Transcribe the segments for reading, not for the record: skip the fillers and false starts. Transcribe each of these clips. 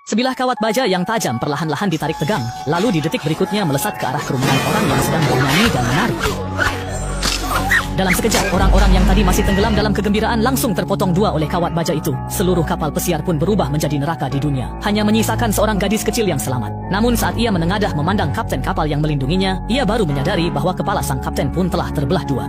Sebilah kawat baja yang tajam perlahan-lahan ditarik tegang, lalu di detik berikutnya melesat ke arah kerumunan orang yang sedang bernyanyi dan menari. Dalam sekejap, orang-orang yang tadi masih tenggelam dalam kegembiraan langsung terpotong dua oleh kawat baja itu. Seluruh kapal pesiar pun berubah menjadi neraka di dunia. Hanya menyisakan seorang gadis kecil yang selamat. Namun saat ia menengadah memandang kapten kapal yang melindunginya, ia baru menyadari bahwa kepala sang kapten pun telah terbelah dua.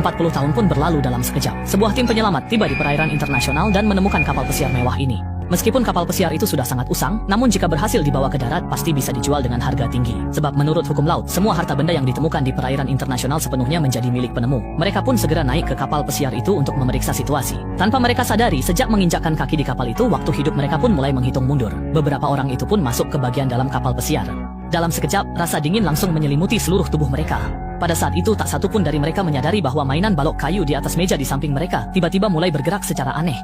40 tahun pun berlalu dalam sekejap. Sebuah tim penyelamat tiba di perairan internasional dan menemukan kapal pesiar mewah ini. Meskipun kapal pesiar itu sudah sangat usang, namun jika berhasil dibawa ke darat pasti bisa dijual dengan harga tinggi. Sebab menurut hukum laut, semua harta benda yang ditemukan di perairan internasional sepenuhnya menjadi milik penemu. Mereka pun segera naik ke kapal pesiar itu untuk memeriksa situasi. Tanpa mereka sadari, sejak menginjakkan kaki di kapal itu, waktu hidup mereka pun mulai menghitung mundur. Beberapa orang itu pun masuk ke bagian dalam kapal pesiar. Dalam sekejap, rasa dingin langsung menyelimuti seluruh tubuh mereka. Pada saat itu tak satu pun dari mereka menyadari bahwa mainan balok kayu di atas meja di samping mereka tiba-tiba mulai bergerak secara aneh.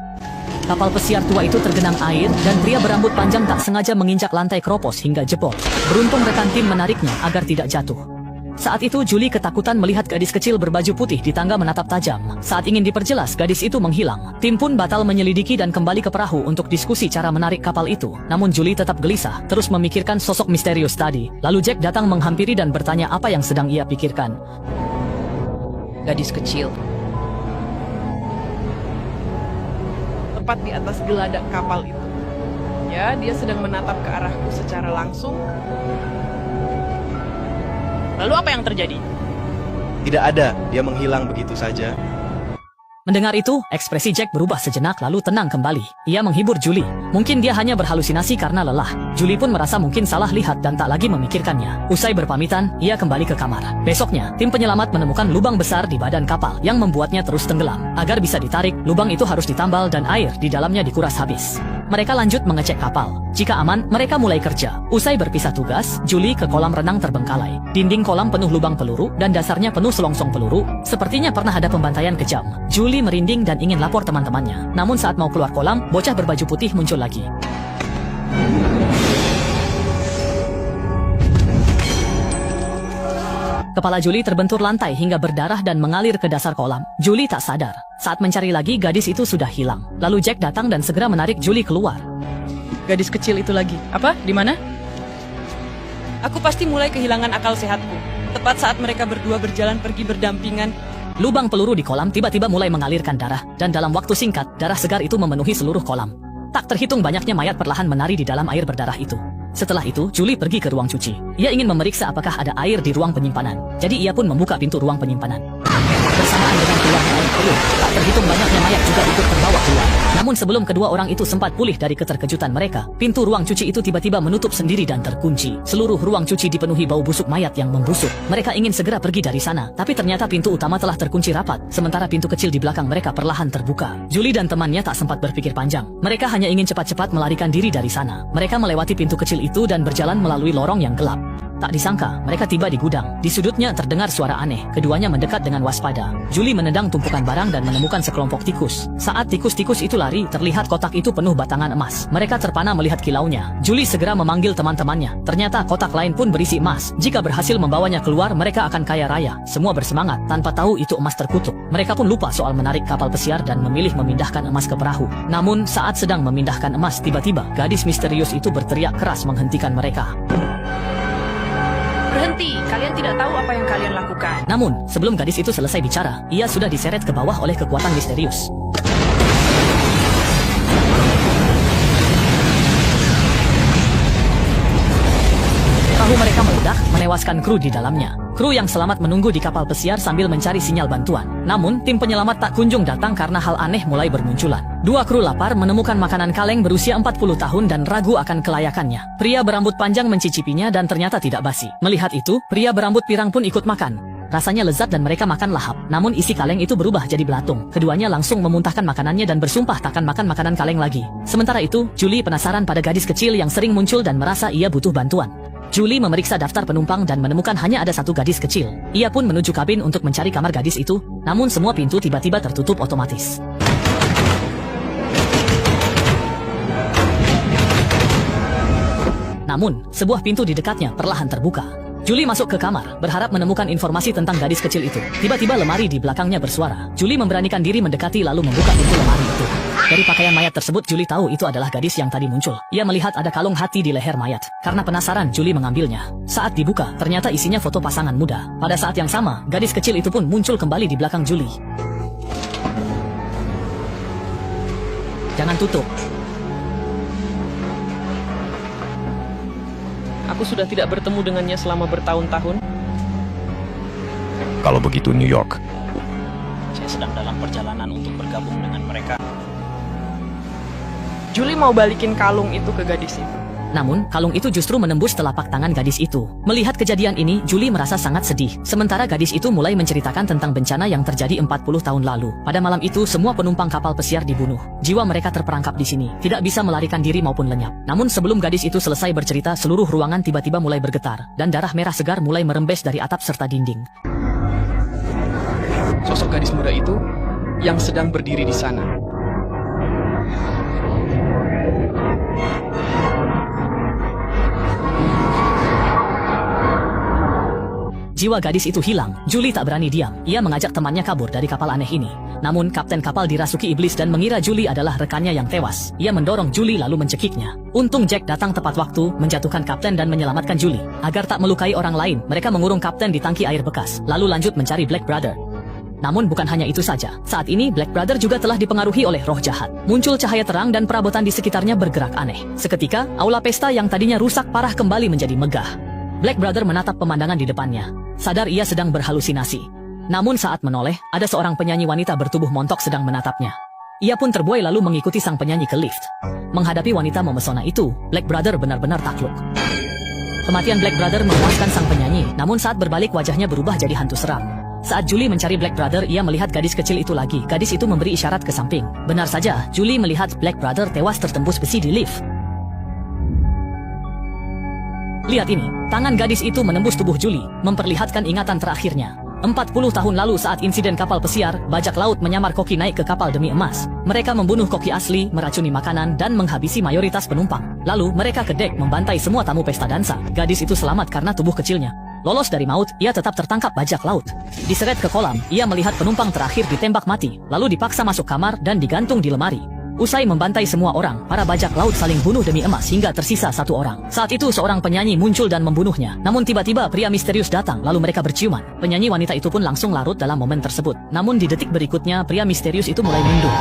Kapal pesiar tua itu tergenang air dan pria berambut panjang tak sengaja menginjak lantai keropos hingga jebol. Beruntung rekan tim menariknya agar tidak jatuh. Saat itu Julie ketakutan melihat gadis kecil berbaju putih di tangga menatap tajam. Saat ingin diperjelas gadis itu menghilang, tim pun batal menyelidiki dan kembali ke perahu untuk diskusi cara menarik kapal itu. Namun Julie tetap gelisah, terus memikirkan sosok misterius tadi. Lalu Jack datang menghampiri dan bertanya apa yang sedang ia pikirkan. Gadis kecil. Tepat di atas geladak kapal itu. Ya, dia sedang menatap ke arahku secara langsung. Lalu apa yang terjadi? Tidak ada, dia menghilang begitu saja. Mendengar itu, ekspresi Jack berubah sejenak lalu tenang kembali. Ia menghibur Julie. Mungkin dia hanya berhalusinasi karena lelah. Julie pun merasa mungkin salah lihat dan tak lagi memikirkannya. Usai berpamitan, ia kembali ke kamar. Besoknya, tim penyelamat menemukan lubang besar di badan kapal yang membuatnya terus tenggelam. Agar bisa ditarik, lubang itu harus ditambal dan air di dalamnya dikuras habis. Mereka lanjut mengecek kapal. Jika aman, mereka mulai kerja. Usai berpisah tugas, Julie ke kolam renang terbengkalai. Dinding kolam penuh lubang peluru dan dasarnya penuh selongsong peluru. Sepertinya pernah ada pembantaian kejam. Julie merinding dan ingin lapor teman-temannya. Namun saat mau keluar kolam, bocah berbaju putih muncul lagi. Kepala Julie terbentur lantai hingga berdarah dan mengalir ke dasar kolam. Julie tak sadar. Saat mencari lagi, gadis itu sudah hilang. Lalu Jack datang dan segera menarik Julie keluar. Gadis kecil itu lagi. Apa? Di mana? Aku pasti mulai kehilangan akal sehatku. Tepat saat mereka berdua berjalan pergi berdampingan. Lubang peluru di kolam tiba-tiba mulai mengalirkan darah, dan dalam waktu singkat, darah segar itu memenuhi seluruh kolam. Tak terhitung banyaknya mayat perlahan menari di dalam air berdarah itu. Setelah itu, Julie pergi ke ruang cuci. Ia ingin memeriksa apakah ada air di ruang penyimpanan. Jadi ia pun membuka pintu ruang penyimpanan. Bersamaan dengan keluarnya air keruh, tak terhitung banyaknya mayat juga ikut terbawa keluar. Namun sebelum kedua orang itu sempat pulih dari keterkejutan mereka, pintu ruang cuci itu tiba-tiba menutup sendiri dan terkunci. Seluruh ruang cuci dipenuhi bau busuk mayat yang membusuk. Mereka ingin segera pergi dari sana, tapi ternyata pintu utama telah terkunci rapat, sementara pintu kecil di belakang mereka perlahan terbuka. Julie dan temannya tak sempat berpikir panjang. Mereka hanya ingin cepat-cepat melarikan diri dari sana. Mereka melewati pintu kecil itu dan berjalan melalui lorong yang gelap. Tak disangka, mereka tiba di gudang. Di sudutnya terdengar suara aneh. Keduanya mendekat dengan waspada. Julie menendang tumpukan barang dan menemukan sekelompok tikus. Saat tikus-tikus itu lari, terlihat kotak itu penuh batangan emas. Mereka terpana melihat kilaunya. Julie segera memanggil teman-temannya. Ternyata kotak lain pun berisi emas. Jika berhasil membawanya keluar, mereka akan kaya raya. Semua bersemangat, tanpa tahu itu emas terkutuk. Mereka pun lupa soal menarik kapal pesiar dan memilih memindahkan emas ke perahu. Namun, saat sedang memindahkan emas, tiba-tiba gadis misterius itu berteriak keras menghentikan mereka. Berhenti, kalian tidak tahu apa yang kalian lakukan. Namun, sebelum gadis itu selesai bicara, ia sudah diseret ke bawah oleh kekuatan misterius. Perahu mereka meledak, menewaskan kru di dalamnya. Kru yang selamat menunggu di kapal pesiar sambil mencari sinyal bantuan. Namun, tim penyelamat tak kunjung datang karena hal aneh mulai bermunculan. Dua kru lapar menemukan makanan kaleng berusia 40 tahun dan ragu akan kelayakannya. Pria berambut panjang mencicipinya dan ternyata tidak basi. Melihat itu, pria berambut pirang pun ikut makan. Rasanya lezat dan mereka makan lahap. Namun isi kaleng itu berubah jadi belatung. Keduanya langsung memuntahkan makanannya dan bersumpah takkan makan makanan kaleng lagi. Sementara itu, Julie penasaran pada gadis kecil yang sering muncul dan merasa ia butuh bantuan. Julie memeriksa daftar penumpang dan menemukan hanya ada satu gadis kecil. Ia pun menuju kabin untuk mencari kamar gadis itu, namun semua pintu tiba-tiba tertutup otomatis. Namun, sebuah pintu di dekatnya perlahan terbuka. Julie masuk ke kamar, berharap menemukan informasi tentang gadis kecil itu. Tiba-tiba lemari di belakangnya bersuara. Julie memberanikan diri mendekati lalu membuka pintu lemari itu. Dari pakaian mayat tersebut, Julie tahu itu adalah gadis yang tadi muncul. Ia melihat ada kalung hati di leher mayat. Karena penasaran, Julie mengambilnya. Saat dibuka, ternyata isinya foto pasangan muda. Pada saat yang sama, gadis kecil itu pun muncul kembali di belakang Julie. Jangan tutup. Aku sudah tidak bertemu dengannya selama bertahun-tahun. Kalau begitu New York. Saya sedang dalam perjalanan untuk bergabung dengan mereka. Julie mau balikin kalung itu ke gadis itu. Namun, kalung itu justru menembus telapak tangan gadis itu. Melihat kejadian ini, Julie merasa sangat sedih. Sementara gadis itu mulai menceritakan tentang bencana yang terjadi 40 tahun lalu. Pada malam itu, semua penumpang kapal pesiar dibunuh. Jiwa mereka terperangkap di sini, tidak bisa melarikan diri maupun lenyap. Namun sebelum gadis itu selesai bercerita, seluruh ruangan tiba-tiba mulai bergetar, dan darah merah segar mulai merembes dari atap serta dinding. Sosok gadis muda itu yang sedang berdiri di sana. Jiwa gadis itu hilang. Julie tak berani diam. Ia mengajak temannya kabur dari kapal aneh ini. Namun, kapten kapal dirasuki iblis dan mengira Julie adalah rekannya yang tewas. Ia mendorong Julie lalu mencekiknya. Untung Jack datang tepat waktu, menjatuhkan kapten dan menyelamatkan Julie. Agar tak melukai orang lain, mereka mengurung kapten di tangki air bekas, lalu lanjut mencari Black Brother. Namun bukan hanya itu saja. Saat ini Black Brother juga telah dipengaruhi oleh roh jahat. Muncul cahaya terang dan perabotan di sekitarnya bergerak aneh. Seketika, aula pesta yang tadinya rusak parah kembali menjadi megah. Black Brother menatap pemandangan di depannya. Sadar ia sedang berhalusinasi. Namun saat menoleh, ada seorang penyanyi wanita bertubuh montok sedang menatapnya. Ia pun terbuai lalu mengikuti sang penyanyi ke lift. Menghadapi wanita memesona itu, Black Brother benar-benar takluk. Kematian Black Brother memuaskan sang penyanyi, namun saat berbalik wajahnya berubah jadi hantu seram. Saat Julie mencari Black Brother, ia melihat gadis kecil itu lagi. Gadis itu memberi isyarat ke samping. Benar saja, Julie melihat Black Brother tewas tertembus besi di lift. Lihat ini, tangan gadis itu menembus tubuh Julie, memperlihatkan ingatan terakhirnya. 40 tahun lalu saat insiden kapal pesiar, bajak laut menyamar koki naik ke kapal demi emas. Mereka membunuh koki asli, meracuni makanan, dan menghabisi mayoritas penumpang. Lalu, mereka ke dek membantai semua tamu pesta dansa. Gadis itu selamat karena tubuh kecilnya. Lolos dari maut, ia tetap tertangkap bajak laut. Diseret ke kolam, ia melihat penumpang terakhir ditembak mati, lalu dipaksa masuk kamar dan digantung di lemari. Usai membantai semua orang, para bajak laut saling bunuh demi emas hingga tersisa satu orang. Saat itu seorang penyanyi muncul dan membunuhnya. Namun tiba-tiba pria misterius datang, lalu mereka berciuman. Penyanyi wanita itu pun langsung larut dalam momen tersebut. Namun di detik berikutnya, pria misterius itu mulai mundur.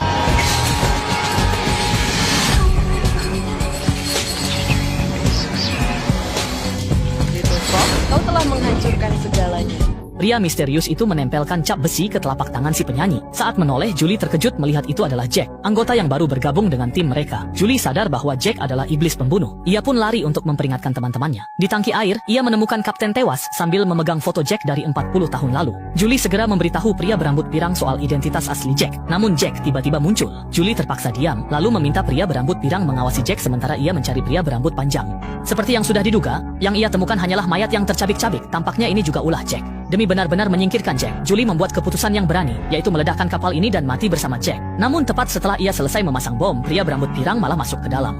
Little Frog, kau telah menghancurkan segalanya. Pria misterius itu menempelkan cap besi ke telapak tangan si penyanyi. Saat menoleh, Julie terkejut melihat itu adalah Jack, anggota yang baru bergabung dengan tim mereka. Julie sadar bahwa Jack adalah iblis pembunuh. Ia pun lari untuk memperingatkan teman-temannya. Di tangki air, ia menemukan kapten tewas sambil memegang foto Jack dari 40 tahun lalu. Julie segera memberitahu pria berambut pirang soal identitas asli Jack. Namun Jack tiba-tiba muncul. Julie terpaksa diam, lalu meminta pria berambut pirang mengawasi Jack sementara ia mencari pria berambut panjang. Seperti yang sudah diduga, yang ia temukan hanyalah mayat yang tercabik-cabik. Tampaknya ini juga ulah Jack. Demi benar-benar menyingkirkan Jack, Julie membuat keputusan yang berani, yaitu meledakkan kapal ini dan mati bersama Jack. Namun tepat setelah ia selesai memasang bom, pria berambut pirang malah masuk ke dalam.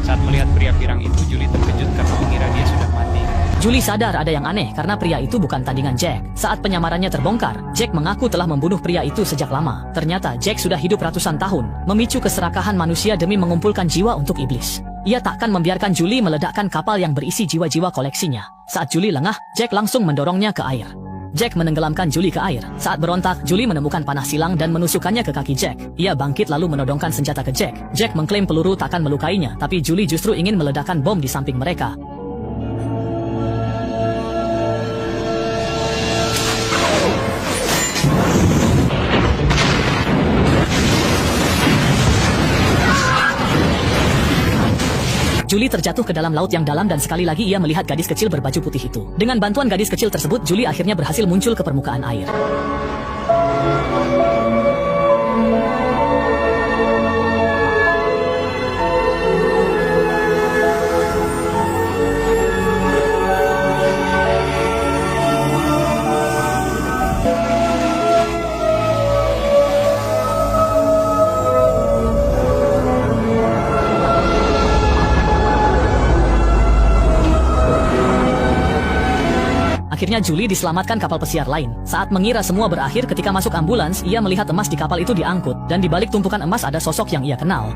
Saat melihat pria pirang itu, Julie terkejut karena mengira dia sudah mati. Julie sadar ada yang aneh karena pria itu bukan tandingan Jack. Saat penyamarannya terbongkar, Jack mengaku telah membunuh pria itu sejak lama. Ternyata Jack sudah hidup ratusan tahun, memicu keserakahan manusia demi mengumpulkan jiwa untuk iblis. Ia takkan membiarkan Julie meledakkan kapal yang berisi jiwa-jiwa koleksinya. Saat Julie lengah, Jack langsung mendorongnya ke air. Jack menenggelamkan Julie ke air. Saat berontak, Julie menemukan panah silang dan menusukkannya ke kaki Jack. Ia bangkit lalu menodongkan senjata ke Jack. Jack mengklaim peluru takkan melukainya, tapi Julie justru ingin meledakkan bom di samping mereka. Julie terjatuh ke dalam laut yang dalam dan sekali lagi ia melihat gadis kecil berbaju putih itu. Dengan bantuan gadis kecil tersebut, Julie akhirnya berhasil muncul ke permukaan air. Akhirnya Julie diselamatkan kapal pesiar lain. Saat mengira semua berakhir ketika masuk ambulans, ia melihat emas di kapal itu diangkut, dan di balik tumpukan emas ada sosok yang ia kenal.